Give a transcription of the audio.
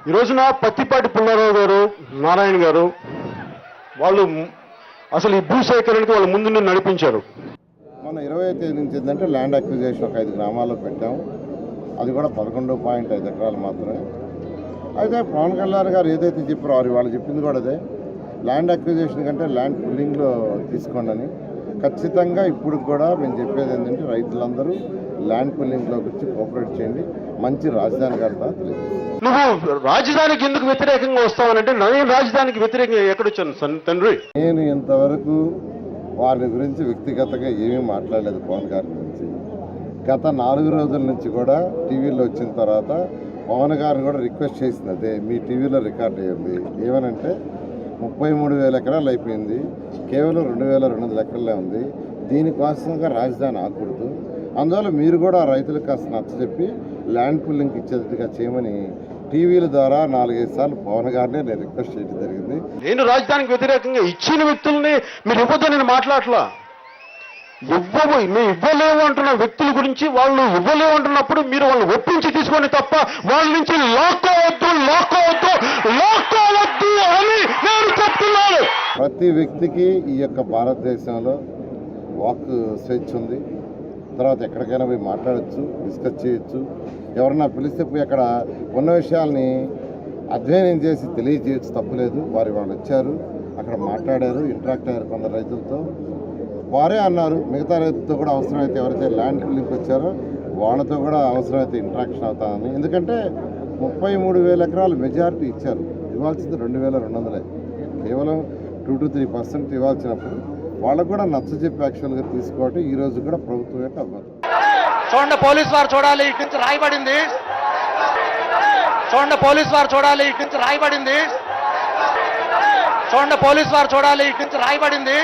ఈ రోజున పత్తిపాటి పుల్లారావు గారు, నారాయణ గారు వాళ్ళు అసలు ఈ భూసేకరణకి వాళ్ళు ముందు నడిపించారు. మన 20వ తేదీ నుంచి ఏంటంటే ల్యాండ్ అక్విజిషన్ ఒక 5 గ్రామాల్లో పెట్టాము. అది కూడా 11.5 ఎకరాలు మాత్రమే. అయితే పవన్ కళ్యాణ్ గారు ఏదైతే చెప్పారో వాళ్ళు చెప్పింది కూడా అదే, ల్యాండ్ అక్విజిషన్ కంటే ల్యాండ్ పుల్లింగ్లో తీసుకోండి అని. ఖచ్చితంగా ఇప్పుడు కూడా మేము చెప్పేది ఏంటంటే రైతులందరూ ల్యాండ్ పుల్లింగ్లోకి వచ్చి కోఆపరేట్ చేయండి, మంచి రాజధాని కడతా తెలియదు. నువ్వు రాజధానికి ఎందుకు వ్యతిరేకంగా వస్తావనంటే నేను రాజధానికి వ్యతిరేకంగా ఎక్కడొచ్చాను తండ్రి. నేను ఇంతవరకు వారి గురించి వ్యక్తిగతంగా ఏమీ మాట్లాడలేదు. పవన్ గారి గురించి గత 4 రోజుల నుంచి కూడా టీవీలో వచ్చిన తర్వాత పవన్ గారిని కూడా రిక్వెస్ట్ చేసింది అదే, మీ టీవీలో రికార్డ్ అయ్యింది. ఏమనంటే 33,000 ఎకరాలు అయిపోయింది, కేవలం 2,200 ఎకరాలే ఉంది, దీనికోసంగా రాజధాని ఆకూడదు, అందువల్ల మీరు కూడా రైతులకు కాస్త నచ్చజెప్పి ల్యాండ్ పుల్లింగ్ ఇచ్చేట్టుగా చేయమని టీవీల ద్వారా 4-5 సార్లు పవన్ గారినే నేను రిక్వెస్ట్ చేయడం జరిగింది. నేను రాజధానికి వ్యతిరేకంగా ఇచ్చిన వ్యక్తుల్ని మీరు ఇవ్వద్దు నేను మాట్లాడలా. మేము ఇవ్వలేము అంటున్న వ్యక్తుల గురించి వాళ్ళు ఇవ్వలేము అంటున్నప్పుడు మీరు వాళ్ళని ఒప్పించి తీసుకొని తప్ప వాళ్ళ నుంచి లాక్కోవద్దు అని నేను చెప్తున్నాను. ప్రతి వ్యక్తికి ఈ యొక్క భారతదేశంలో వాక్ స్వేచ్ఛ ఉంది. తర్వాత ఎక్కడికైనా పోయి మాట్లాడచ్చు, డిస్కస్ చేయొచ్చు, ఎవరన్నా పిలిస్తే పోయి అక్కడ ఉన్న విషయాల్ని అధ్యయనం చేసి తెలియజేయచ్చు, తప్పులేదు. వాళ్ళు వచ్చారు, అక్కడ మాట్లాడారు, ఇంటరాక్ట్ అయ్యారు కొందరు రైతులతో. వారే అన్నారు మిగతా రైతులతో కూడా అవసరమైతే ఎవరైతే ల్యాండ్ పుల్లింగ్కి వచ్చారో వాళ్ళతో కూడా అవసరమైతే ఇంటరాక్షన్ అవుతామని. ఎందుకంటే 33,000 ఎకరాలు మెజారిటీ ఇచ్చారు, ఇవ్వాల్సింది 2,200. కేవలం 2-3% ఇవ్వాల్సినప్పుడు వాళ్ళకు కూడా నచ్చజెప్పి యాక్చువల్గా తీసుకోవటం ఈ రోజు కూడా ప్రభుత్వం యొక్క అవ్వదు. చూడండి పోలీస్ వారు చూడాలి, ఇటు నుంచి రాయబడింది. చూడండి పోలీస్ వారు చూడాలి, ఇటు నుంచి రాయబడింది. చూడండి పోలీస్ వారు చూడాలి, ఇటు నుంచి రాయబడింది.